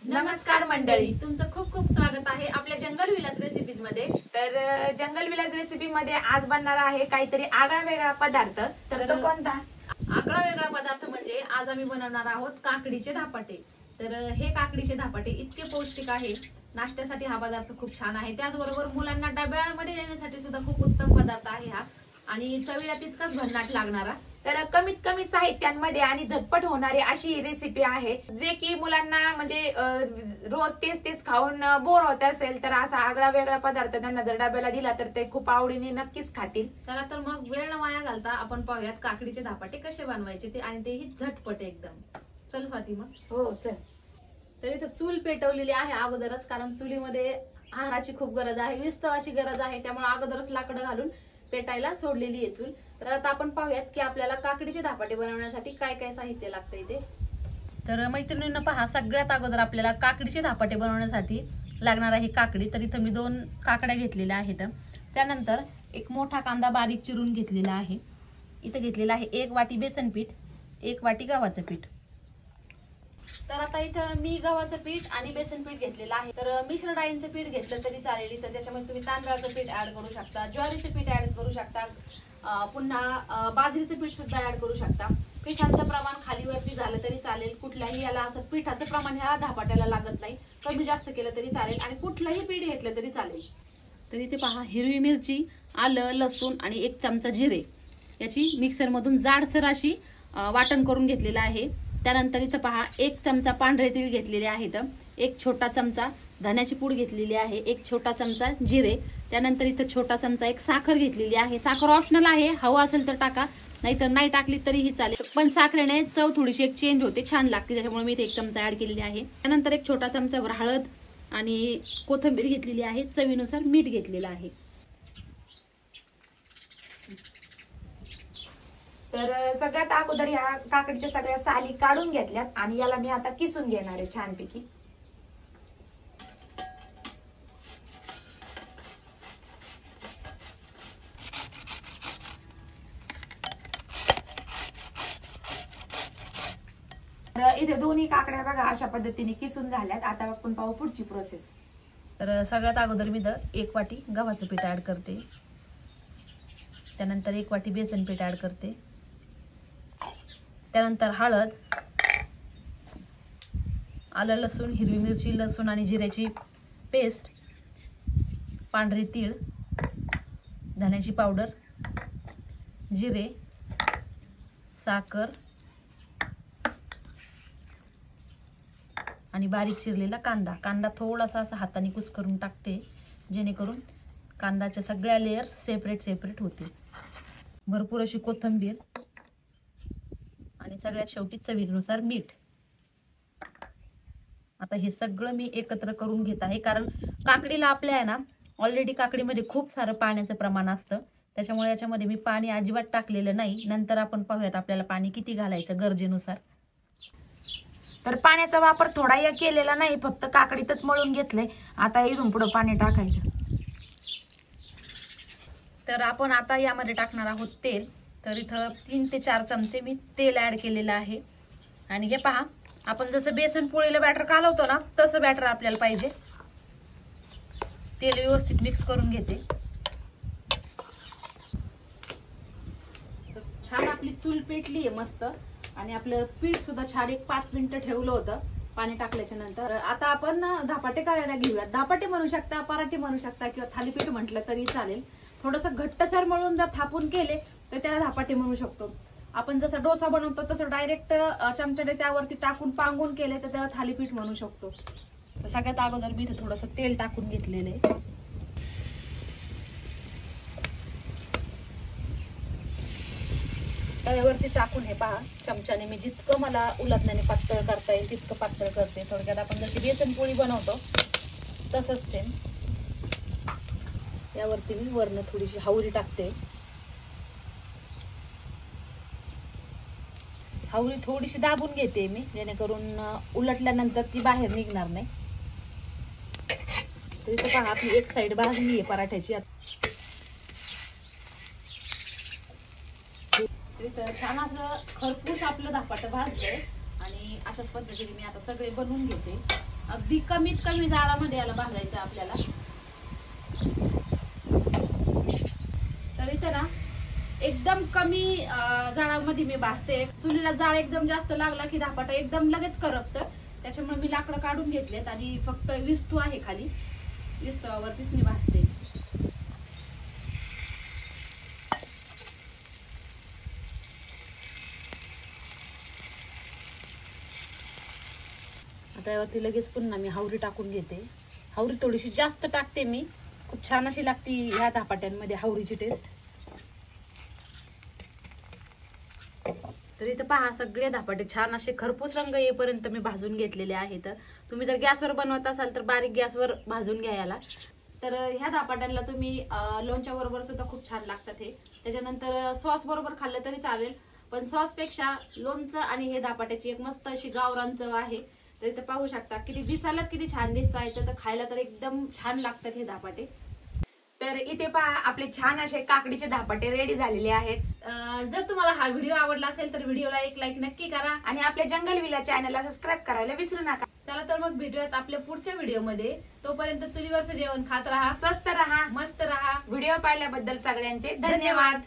नमस्कार मंडळी, तुमचं खूप खूप स्वागत आहे आपल्या जंगल विलास रेसिपीज मध्ये। तर जंगल विलास रेसिपी मध्ये आज बनणार आहे काहीतरी आगळा वेगळा पदार्थ। तर तो कोणता? आगळा वेगळा पदार्थ म्हणजे आज आम्ही बनवणार आहोत काकडीचे धपाटे। तर हे काकडीचे धपाटे इतके पौष्टिक आहे, नाश्त्यासाठी हा पदार्थ खूप छान आहे, त्याचबरोबर मुलांना डब्यामध्ये देण्यासाठी सुद्धा खूप उत्तम पदार्थ आहे हा, आणि चवीला तितकाच भन्नाट लागणारा। तर कमीत कमी साहित्यांमध्ये आणि झटपट होणारी अशी ही रेसिपी आहे, जे की मुलांना म्हणजे रोज तेच तेच खाऊन बोर होत असेल तर असा आगळा वेगळा पदार्थ त्यांना जर डब्याला दिला तर ते खूप आवडीने नक्कीच खातील। चला तर मग वेळ न वाया घालता आपण पाहूयात काकडीचे धपाटे कसे बनवायचे ते, आणि तेही झटपट एकदम। चल स्वाती मग। हो चल। तर इथं चूल पेटवलेली आहे अगोदरच, कारण चुलीमध्ये आहाराची खूप गरज आहे, विस्तवाची गरज आहे, त्यामुळे अगोदरच लाकडं घालून पेटायला सोडलेली आहे चूल। तर आता आपण पाहूयात की आपल्याला काकडीचे धपाटे बनवण्यासाठी काय काय साहित्य लागतं इथे। तर मैत्रिणींना पहा, सगळ्यात अगोदर आपल्याला काकडीचे धपाटे बनवण्यासाठी लागणार आहे काकडी। तर इथं मी 2 काकड्या घेतलेल्या आहेत। त्यानंतर एक मोठा कांदा बारीक चिरून घेतलेला आहे। इथं घेतलेला आहे 1 वाटी बेसन पीठ, 1 वाटी गव्हाचं पीठ। तर आता इथं मी गव्हाचं पीठ आणि बेसन पीठ घेतलेलं आहे। तर मिश्र डाळींचं पीठ घेतलं तरी चालेल, तर त्याच्यामध्ये तुम्ही तांदळाचं पीठ ऍड करू शकता, ज्वारीचं पीठ ऍड करू शकता, पुन्हा बाजरीचं पीठ सुद्धा ऍड करू शकता। पिठाचं प्रमाण खालीवरती झालं तरी चालेल, कुठल्याही याला असं पिठाचं प्रमाण ह्या धपाट्याला लागत नाही, कमी जास्त केलं तरी चालेल, आणि कुठलंही पीठ घेतलं तरी चालेल। तर इथे पहा, हिरवी मिरची, आलं, लसूण आणि 1 चमचा जिरे याची मिक्सर मधून जाडसर अशी वाटण करून घेतलेलं आहे। त्यानंतर इथं पहा 1 चमचा पांढरे तीळ घेतलेले आहेत, 1 छोटा चमचा धण्याची पूड घेतलेली आहे, 1 छोटा चमचा जिरे, त्यानंतर इथं छोटा चमचा 1 साखर घेतलेली आहे। साखर ऑप्शनल आहे, हवा असेल तर टाका, नाहीतर नाही टाकली तरीही चालेल, पण साखरेने चव थोडीशी एक चेंज होते, छान लागते, त्याच्यामुळे मी इथे 1 चमचा ऍड केलेली आहे। त्यानंतर 1 छोटा चमचा हळद आणि कोथिंबीर घेतलेली आहे, चवीनुसार मीठ घेतलेलं आहे। तर सगळ्यात अगोदर ह्या काकडीच्या सगळ्या साली काढून घेतल्यात आणि याला मी आता किसून घेणार आहे छानपैकी। इथे दोन्ही काकड्या बघा अशा पद्धतीने किसून झाल्यात। आता आपण पाहू पुढची प्रोसेस। तर सगळ्यात अगोदर मी 1 वाटी गव्हाचं पीठ ऍड करते, त्यानंतर 1 वाटी बेसन पीठ ऍड करते, त्यानंतर हळद, आलं, लसूण, हिरवी मिरची, लसूण आणि जिऱ्याची पेस्ट, पांढरे तीळ, धण्याची पावडर, जिरे, साखर आणि बारीक चिरलेला कांदा। कांदा थोडासा असा हाताने कुस्करून टाकते, जेणेकरून कांद्याच्या सगळ्या लेयर्स सेपरेट होतील। भरपूर अशी कोथिंबीर आणि सगळ्यात शेवटी चवीनुसार मीठ। आता हे सगळं मी एकत्र करून घेत आहे, कारण काकडीला आपल्या आहे ना ऑलरेडी काकडीमध्ये खूप सारं पाण्याचं प्रमाण असतं, त्याच्यामुळे याच्यामध्ये मी पाणी अजिबात टाकलेलं नाही। नंतर आपण पाहूयात आपल्याला पाणी किती घालायचं गरजेनुसार। तर पाण्याचा वापर थोडा या केलेला नाही, फक्त काकडीतच मळून घेतलंय, आता इथून पुढे पाणी टाकायचं। तर आपण आता यामध्ये टाकणार आहोत तेल। तर इथं 3 ते 4 चमचे मी तेल ऍड केलेलं आहे, आणि हे पहा, आपण जसं बेसन पोळीला बॅटर कालवतो ना तसं बॅटर आपल्याला पाहिजे। तेल व्यवस्थित मिक्स करून घेते। छान आपली चूल पेटली आहे मस्त, आणि आपलं पीठ सुद्धा छान 5 मिनिटं ठेवलं होतं पाणी टाकल्याच्या नंतर। आता आपण धपाटे करायला घेऊयात। धपाटे म्हणू शकता, पराठे म्हणू शकता, किंवा थालीपीठ म्हटलं तरी चालेल। थोडंसं घट्टसर मळून जर थापून केले तर त्याला धपाटे म्हणू शकतो. आपण जसं डोसा बनवतो तसं डायरेक्ट चमच्याने त्यावरती टाकून पांगून केले तर त्याला थालीपीठ म्हणू शकतो. तर सगळ्यात अगोदर मी इथे थोडंसं तेल टाकून घेतलेलं आहे. तव्यावरती टाकून हे पहा चमच्याने मी जितकं मला उलटण्याने पातळ करता येईल तितकं पातळ करते. थोडक्यात आपण जशी बेसन पोळी बनवतो तसंच सेम. यावरती मी वरनं थोडीशी हावरी टाकते. हावरी थोडीशी दाबून घेते मी, जेणेकरून उलटल्यानंतर ती बाहेर निघणार नाही. तर इथं पहा आपली एक साइड भाजली आहे पराठ्याची. तर छान असं खरपूस आपलं धपाटं भाजलंय आणि अशाच पद्धतीने मी आता सगळे बनवून घेते. अगदी कमीत कमी जाळामध्ये याला भाजायचं आपल्याला. तर इथं ना एकदम कमी जाळामध्ये मी भाजते. चुलीला जाळ एकदम जास्त लागला की धपाटं एकदम लगेच करपतं. त्याच्यामुळे मी लाकडं काढून घेतलेत आणि फक्त विस्तू आहे खाली, विस्तवावरतीच मी भाजते. त्यावरती लगेच पुन्हा मी हावरी टाकून घेते. हावरी थोडीशी जास्त टाकते मी, खूप छान अशी लागती ह्या धपाट्यांमध्ये हावरीची टेस्ट. तर इथं पहा सगळे धपाटे छान असे खरपूस रंग येईपर्यंत मी भाजून घेतलेले आहेत. तुम्ही जर गॅसवर बनवत असाल तर बारीक गॅसवर भाजून घ्यायला. तर ह्या धपाट्यांना तुम्ही लोणच्या बरोबर सुद्धा खूप छान लागतात हे. त्याच्यानंतर सॉस बरोबर खाल्लं तरी चालेल, पण सॉस पेक्षा लोणचं आणि हे धपाट्याची एक मस्त अशी गावरान चव आहे. तर इथं पाहू शकता किती दिसायलाच किती छान दिसत, तर खायला तर एकदम छान लागतात हे धपाटे. तर इथे पहा आपले छान असे काकडीचे धपाटे रेडी झालेले आहेत. जर तुम्हाला हा व्हिडिओ आवडला असेल तर व्हिडिओला एक लाईक नक्की करा आणि आपल्या जंगल विला चॅनलला सबस्क्राईब करायला विसरू नका. चला तर मग भेटूयात आपल्या पुढच्या व्हिडिओमध्ये. तोपर्यंत चुलीवरचं जेवण खात राहा, स्वस्त राहा, मस्त राहा. व्हिडिओ पाहिल्याबद्दल सगळ्यांचे धन्यवाद.